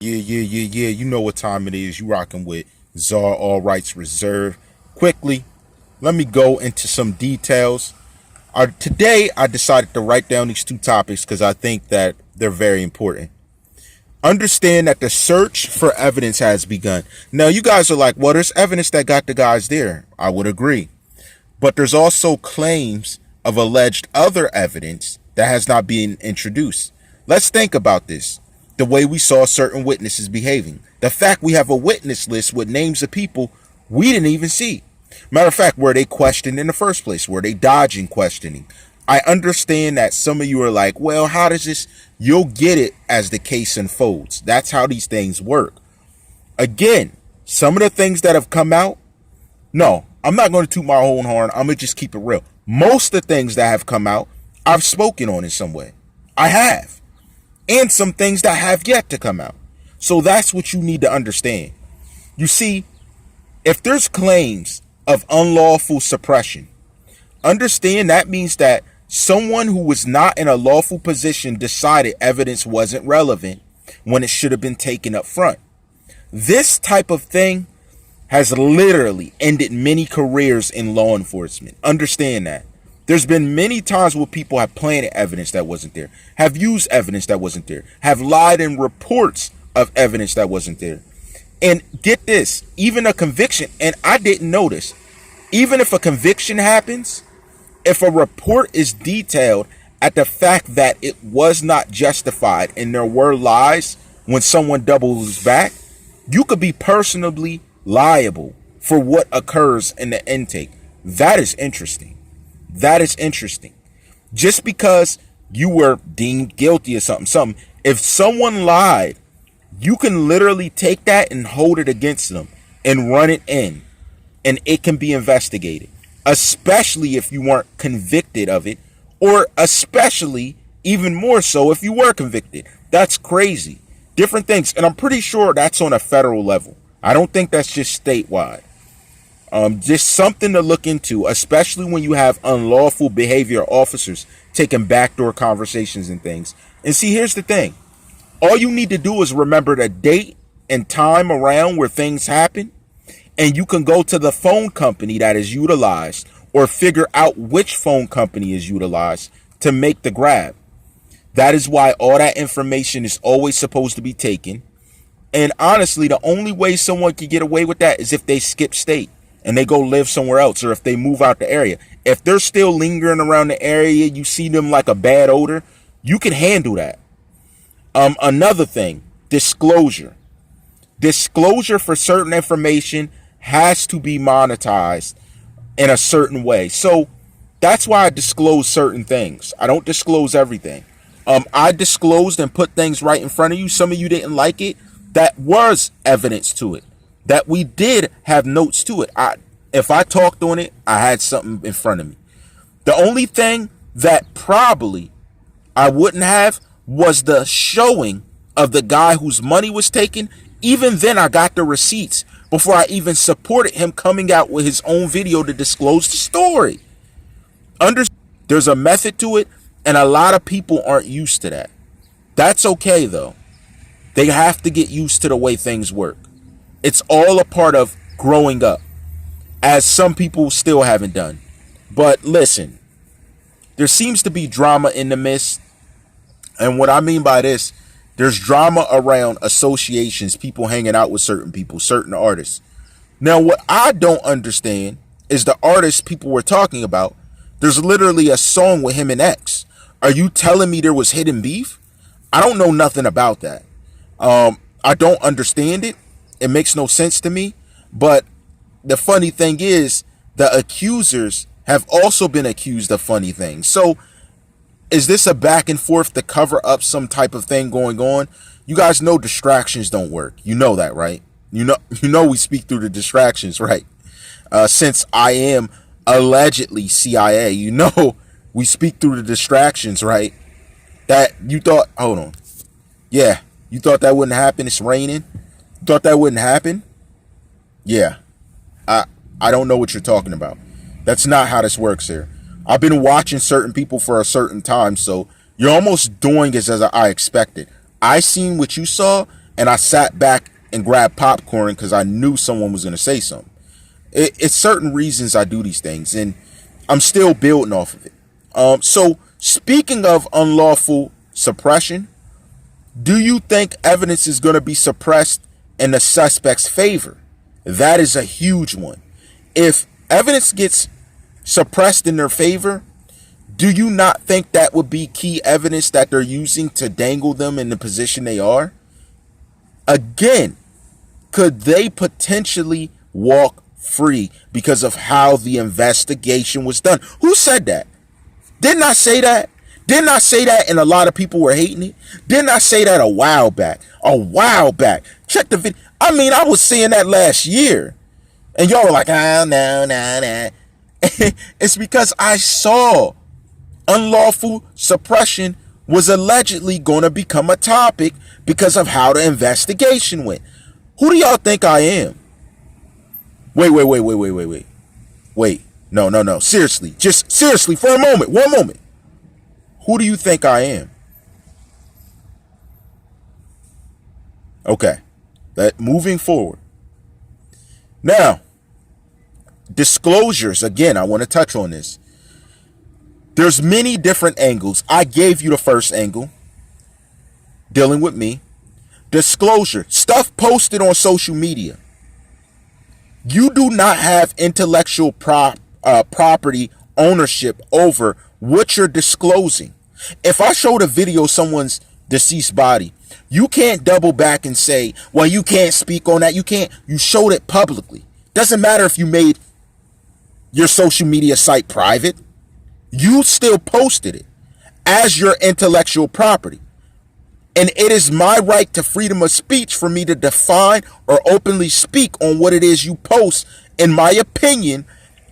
Yeah. You know what time it is. You rocking with Czar, all rights reserved. Quickly, let me go into some details. Today, I decided to write down these two topics because I think that they're very important. Understand that the search for evidence has begun. Now, you guys are like, well, there's evidence that got the guys there. I would agree. But there's also claims of alleged other evidence that has not been introduced. Let's think about this. The way we saw certain witnesses behaving. The fact we have a witness list with names of people we didn't even see. Matter of fact, were they questioned in the first place? Were they dodging questioning? I understand that some of you are like, well, how does this? You'll get it as the case unfolds. That's how these things work. Again, some of the things that have come out, no, I'm not going to toot my own horn. I'm going to just keep it real. Most of the things that have come out, I've spoken on in some way. I have. And some things that have yet to come out. So that's what you need to understand. You see, if there's claims of unlawful suppression, understand that means that someone who was not in a lawful position decided evidence wasn't relevant when it should have been taken up front. This type of thing has literally ended many careers in law enforcement. Understand that. There's been many times where people have planted evidence that wasn't there, have used evidence that wasn't there, have lied in reports of evidence that wasn't there. And get this, even a conviction, and I didn't notice, even if a conviction happens, if a report is detailed at the fact that it was not justified and there were lies when someone doubles back, you could be personally liable for what occurs in the intake. That is interesting. That is interesting. Just because you were deemed guilty of something, if someone lied, you can literally take that and hold it against them and run it in, and it can be investigated, especially if you weren't convicted of it, or especially even more so if you were convicted. That's crazy. Different things. And I'm pretty sure that's on a federal level. I don't think that's just statewide. Just something to look into, especially when you have unlawful behavior officers taking backdoor conversations and things. And see, here's the thing. All you need to do is remember the date and time around where things happen, and you can go to the phone company that is utilized or figure out which phone company is utilized to make the grab. That is why all that information is always supposed to be taken. And honestly, the only way someone can get away with that is if they skip state and they go live somewhere else, or if they move out the area. If they're still lingering around the area, you see them like a bad odor, you can handle that. Another thing, disclosure. Disclosure for certain information has to be monetized in a certain way. So that's why I disclose certain things. I don't disclose everything. I disclosed and put things right in front of you. Some of you didn't like it. That was evidence to it. That we did have notes to it. If I talked on it, I had something in front of me. The only thing that probably I wouldn't have was the showing of the guy whose money was taken. Even then, I got the receipts before I even supported him coming out with his own video to disclose the story. There's a method to it, and a lot of people aren't used to that. That's okay, though. They have to get used to the way things work. It's all a part of growing up, as some people still haven't done. But listen, there seems to be drama in the midst. And what I mean by this, there's drama around associations, people hanging out with certain people, certain artists. Now, what I don't understand is the artist people were talking about. There's literally a song with him and X. Are you telling me there was hidden beef? I don't know nothing about that. I don't understand it. It makes no sense to me. But the funny thing is, the accusers have also been accused of funny things. So is this a back and forth to cover up some type of thing going on? You guys know distractions don't work. You know that, right? You know we speak through the distractions, right? Since I am allegedly CIA, you know we speak through the distractions, right? That you thought, hold on. Yeah, you thought that wouldn't happen. It's raining. You thought that wouldn't happen? Yeah. I don't know what you're talking about. That's not how this works here. I've been watching certain people for a certain time, so you're almost doing it as I expected. I seen what you saw, and I sat back and grabbed popcorn because I knew someone was going to say something. It's certain reasons I do these things, and I'm still building off of it. So speaking of unlawful suppression, do you think evidence is going to be suppressed in the suspect's favor? That is a huge one. If evidence gets suppressed in their favor, do you not think that would be key evidence that they're using to dangle them in the position they are? Again, could they potentially walk free because of how the investigation was done? Who said that? Didn't I say that? Didn't I say that and a lot of people were hating it? Didn't I say that a while back? A while back. Check the video. I mean, I was saying that last year. And y'all were like, oh, no. It's because I saw unlawful suppression was allegedly going to become a topic because of how the investigation went. Who do y'all think I am? Wait. Wait. No. Seriously. Just seriously for a moment. One moment. Who do you think I am? Okay. Moving forward. Now, disclosures. Again, I want to touch on this. There's many different angles. I gave you the first angle, dealing with me. Disclosure. Stuff posted on social media. You do not have intellectual property ownership over what you're disclosing. If I showed a video of someone's deceased body, you can't double back and say, well, you can't speak on that. You can't. You showed it publicly. Doesn't matter if you made your social media site private. You still posted it as your intellectual property. And it is my right to freedom of speech for me to define or openly speak on what it is you post, in my opinion,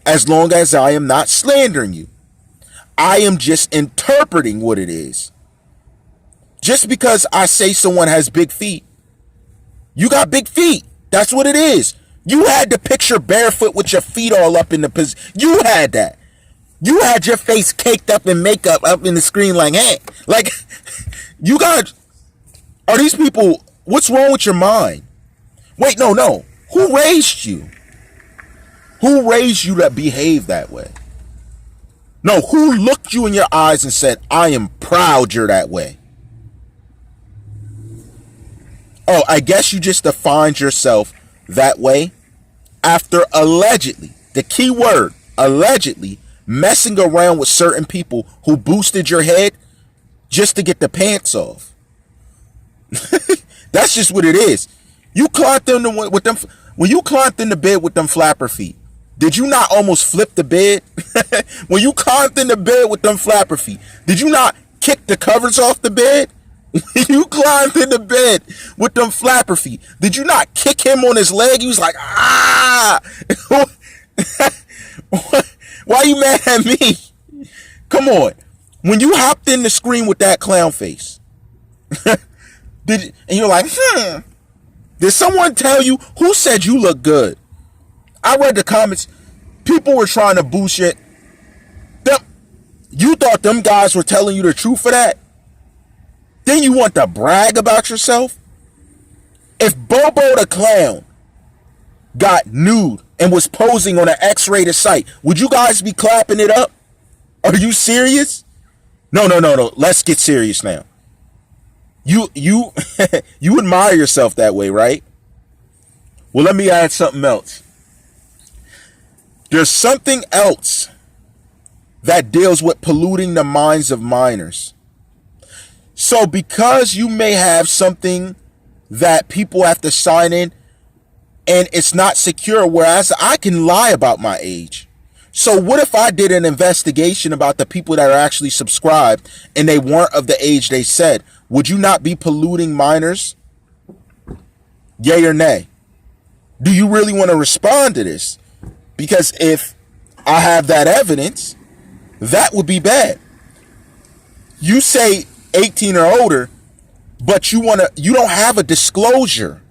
as long as I am not slandering you. I am just interpreting what it is. Just because I say someone has big feet, you got big feet. That's what it is. You had the picture barefoot with your feet all up in the position. You had that. You had your face caked up in makeup up in the screen like, hey, like, you got, are these people, what's wrong with your mind? Wait, no. Who raised you? Who raised you to behave that way? No, who looked you in your eyes and said, I am proud you're that way? Oh, I guess you just defined yourself that way after allegedly, the key word, allegedly, messing around with certain people who boosted your head just to get the pants off. That's just what it is. You climbed in with them when you climbed in the bed with them flapper feet. Did you not almost flip the bed? When you climbed in the bed with them flapper feet, did you not kick the covers off the bed? When you climbed in the bed with them flapper feet, did you not kick him on his leg? He was like, ah! Why are you mad at me? Come on. When you hopped in the screen with that clown face, and you're like, did someone tell you, who said you look good? I read the comments. People were trying to boost it. You thought them guys were telling you the truth for that? Then you want to brag about yourself? If Bobo the Clown got nude and was posing on an X-rated site, would you guys be clapping it up? Are you serious? No. Let's get serious now. You you admire yourself that way, right? Well, let me add something else. There's something else that deals with polluting the minds of minors. So because you may have something that people have to sign in and it's not secure, whereas I can lie about my age. So what if I did an investigation about the people that are actually subscribed and they weren't of the age they said? Would you not be polluting minors? Yay or nay? Do you really want to respond to this? Because if I have that evidence, that would be bad. You say 18 or older, but you don't have a disclosure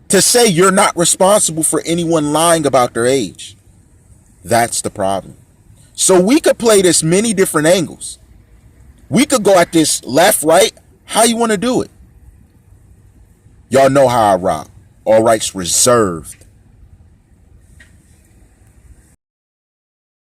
to say you're not responsible for anyone lying about their age. That's the problem. So we could play this many different angles. We could go at this left, right, how you want to do it. Y'all know how I rock. All rights reserved.